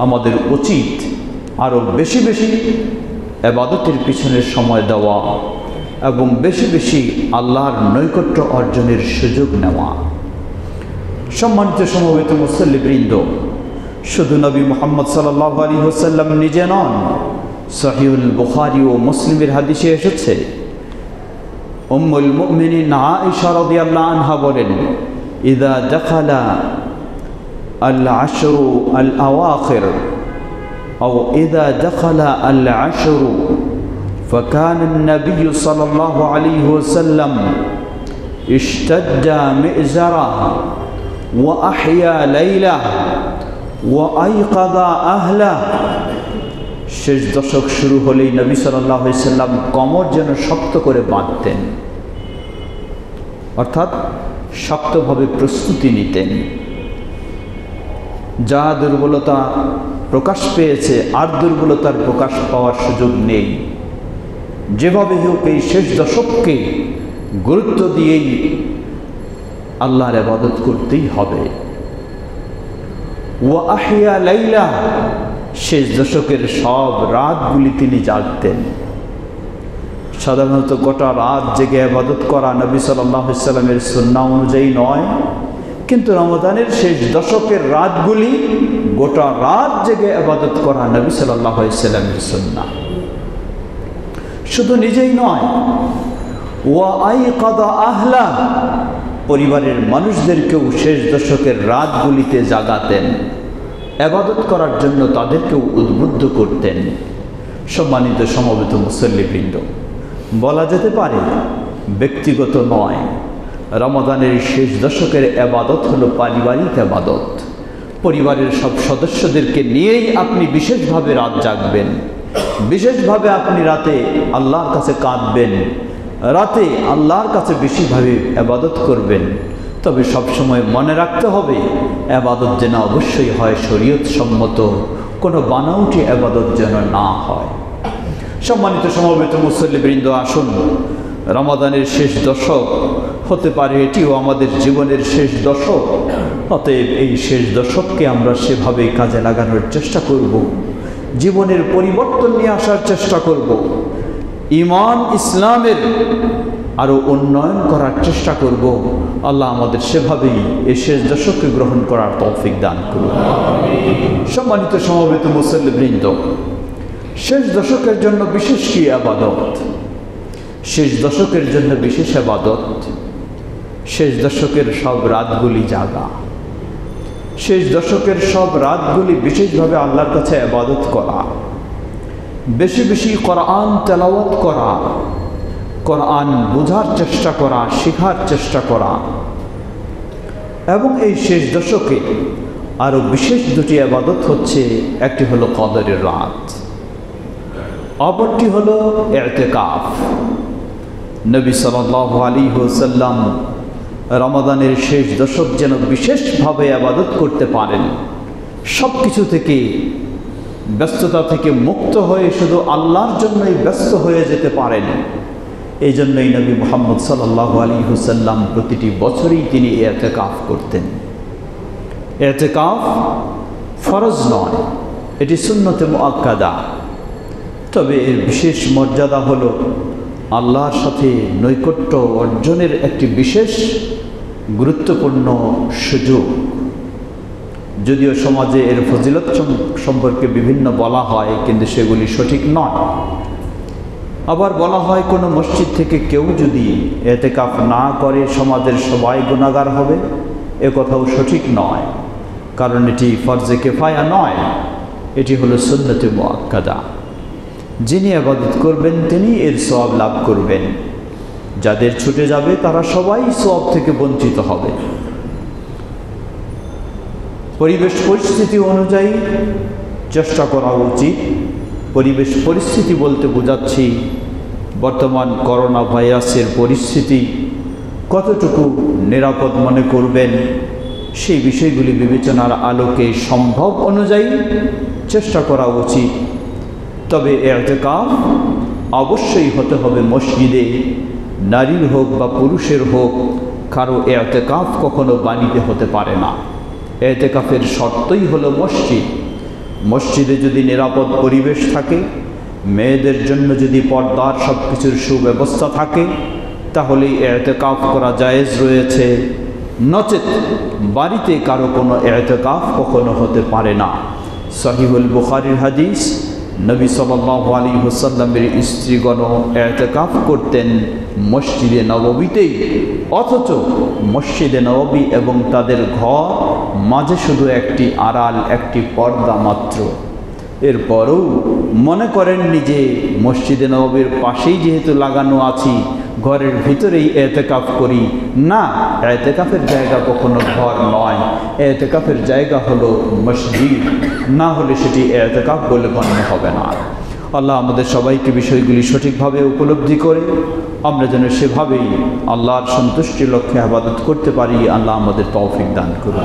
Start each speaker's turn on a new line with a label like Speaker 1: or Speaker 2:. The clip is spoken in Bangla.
Speaker 1: আমাদের উচিত আরও বেশি বেশি ইবাদতের পিছনে সময় দেওয়া এবং বেশি বেশি আল্লাহর নৈকট্য অর্জনের সুযোগ নেওয়া। সম্মানিত সমবেত মুসল্লিবৃন্দ, শুধু নবী মুহাম্মদ সাল্লাল্লাহু আলাইহি ওয়াসাল্লাম নিজে নন, সহিহুল বুখারী ও মুসলিমের হাদিসে এসেছে, উম্মুল মুমিনিন আয়েশা রাদিয়াল্লাহু আনহা বলেন, ইযা দাখালা আল আশরু আল আওয়াখির আও ইযা দাখালা আল আশরু فكان النبي صلى الله عليه وسلم اشتد مئزره وأحيا ليله وأيقظ أهله। শেষ দশক শুরু হলেই নবী সাল্লাল্লাহু আলাইহি সাল্লাম কমর যেন শক্ত করে বাঁধতেন, অর্থাৎ শক্তভাবে প্রস্তুতি নিতেন। যা দুর্বলতা প্রকাশ পেয়েছে আর দুর্বলতার প্রকাশ পাওয়ার সুযোগ নেই। যেভাবে হোক এই শেষ দশককে গুরুত্ব দিয়েই আল্লাহর ইবাদত করতেই হবে। ওয়া আহিয়া লাইলা, শেষ দশকের সব রাতগুলি তিনি জাগতেন। সাধারণত গোটা রাত জেগে ইবাদত করা নবী সাল্লাল্লাহু আলাইহি সাল্লামের সুন্নাহ অনুযায়ী নয়, কিন্তু রমজানের শেষ দশকের রাতগুলি গোটা রাত জেগে ইবাদত করা নবী সাল্লাল্লাহু আলাইহি সাল্লামের সুন্নাহ। শুধু নিজেই নয়, ওয়া আইকাদা আহলা, পরিবারের মানুষদেরকেও শেষ দশকের রাতগুলিতে জাগাতেন, ইবাদত করার জন্য তাদেরকেও উদ্বুদ্ধ করতেন। সম্মানিত সমবেত মুসল্লিবৃন্দ, বলা যেতে পারে ব্যক্তিগত নয়, রমজানের শেষ দশকের ইবাদত হলো পারিবারিক ইবাদত। পরিবারের সব সদস্যদেরকে নিয়েই আপনি বিশেষভাবে রাত জাগবেন, বিশেষভাবে আপনি রাতে আল্লাহর কাছে কাঁদবেন, রাতে আল্লাহর কাছে বেশিভাবে ইবাদত করবেন। তবে সবসময় মনে রাখতে হবে ইবাদত যেন অবশ্যই হয় শরীয়ত সম্মত, কোনো বানাউটি ইবাদত যেন না হয়। সম্মানিত সমবেত মুসল্লিবৃন্দ, আসুন, রমাদানের শেষ দশক হতে পারে এটিও আমাদের জীবনের শেষ দশক। অতএব এই শেষ দশককে আমরা সেভাবেই কাজে লাগানোর চেষ্টা করব, জীবনের পরিবর্তন নিয়ে আসার চেষ্টা করব, ঈমান ইসলামের আরও উন্নয়ন করার চেষ্টা করব। আল্লাহ আমাদের সেভাবেই এই শেষ দশককে গ্রহণ করার তৌফিক দান করুন। সম্মানিত সমবেত মুসল্লিবৃন্দ, শেষ দশকের জন্য বিশেষ কি ইবাদত? শেষ দশকের জন্য বিশেষ ইবাদত শেষ দশকের সব রাতগুলি জাগা, শেষ দশকের সব রাতগুলি বিশেষভাবে আল্লাহর কাছে ইবাদত করা, বেশি বেশি কোরআন তেলাওয়াত করা, কোরআন বোঝার চেষ্টা করা, শেখার চেষ্টা করা। এবং এই শেষ দশকে আরও বিশেষ দুটি ইবাদত হচ্ছে, একটি হলো কদরের রাত, অপরটি হলো ইতিকাফ। নবী সাল্লাল্লাহু আলাইহি ওয়াসাল্লাম রমাদানের শেষ দশক যেন বিশেষভাবে ইবাদত করতে পারেন, সব কিছু থেকে, ব্যস্ততা থেকে মুক্ত হয়ে শুধু আল্লাহর জন্যই ব্যস্ত হয়ে যেতে পারেন। এই জন্যই নবী মুহাম্মদ সাল্লাল্লাহু আলাইহি ওয়াসাল্লাম প্রতিটি বছরই তিনি ইতিকাফ করতেন। ইতিকাফ ফরজ নয়, এটি সুন্নতে মুআক্কাদা। তবে এর বিশেষ মর্যাদা হলো আল্লাহর সাথে নৈকট্য অর্জনের একটি বিশেষ গুরুত্বপূর্ণ সুযোগ। যদিও সমাজে এর ফজিলত সম্পর্কে বিভিন্ন বলা হয়, কিন্তু সেগুলি সঠিক নয়। আবার বলা হয় কোনো মসজিদ থেকে কেউ যদি ইতিকাফ না করে সমাজের সবাই গুনাহগার হবে, এ কথাও সঠিক নয়, কারণ এটি ফরজে কিফায়া নয়, এটি হলো সুন্নতে মুআক্কাদা। যিনি ইবাদত করবেন তিনি এর সওয়াব লাভ করবেন, যাদের ছুটে যাবে তারা সবাই সওয়াব থেকে বঞ্চিত হবে। পরিবেশ পরিস্থিতি অনুযায়ী চেষ্টা করা উচিত। পরিবেশ পরিস্থিতি বলতে বোঝাচ্ছি বর্তমান করোনা ভাইরাসের পরিস্থিতি কতটুকু নিরাপদ মনে করবেন, সেই বিষয়গুলি বিবেচনার আলোকে সম্ভব অনুযায়ী চেষ্টা করা উচিত। তবে ইতিকাফ অবশ্যই হতে হবে মসজিদে, নারীর হোক বা পুরুষের হোক, কারো ইতিকাফ কখনো বাণীতে হতে পারে না। ইতিকাফের শর্তই হলো মসজিদ। মসজিদে যদি নিরাপদ পরিবেশ থাকে, মেয়েদের জন্য যদি পর্দার সব কিছুর সুব্যবস্থা থাকে, তাহলেই ইতিকাফ করা জায়েজ রয়েছে। নচেত বাড়িতে কারো কোনো ইতিকাফ কখনো হতে পারে না। সহিহুল বুখারীর হাদিস, নবী সাল্লাল্লাহু আলাইহি ওয়াসাল্লামের স্ত্রীগণ ইতিকাফ করতেন মসজিদে নববীতেই, অথচ মসজিদে নববী এবং তাদের ঘর মাঝে শুধু একটি আড়াল, একটি পর্দা মাত্র। এরপরও মনে করেননি যে মসজিদে নববীর পাশেই যেহেতু লাগানো আছি, ঘরের ভিতরেই ইতিকাফ করি। না, ইতিকাফের জায়গা কখনো ঘর নয়, ইতিকাফের জায়গা হলো মসজিদ, না হলে সেটি ইতিকাফ বলে গণ্য হবে না। আল্লাহ আমাদের সবাইকে বিষয়গুলি সঠিকভাবে উপলব্ধি করে আমরা যেন সেভাবেই আল্লাহর সন্তুষ্টির লক্ষ্যে ইবাদত করতে পারি। আল্লাহ আমাদের তৌফিক দান করুন।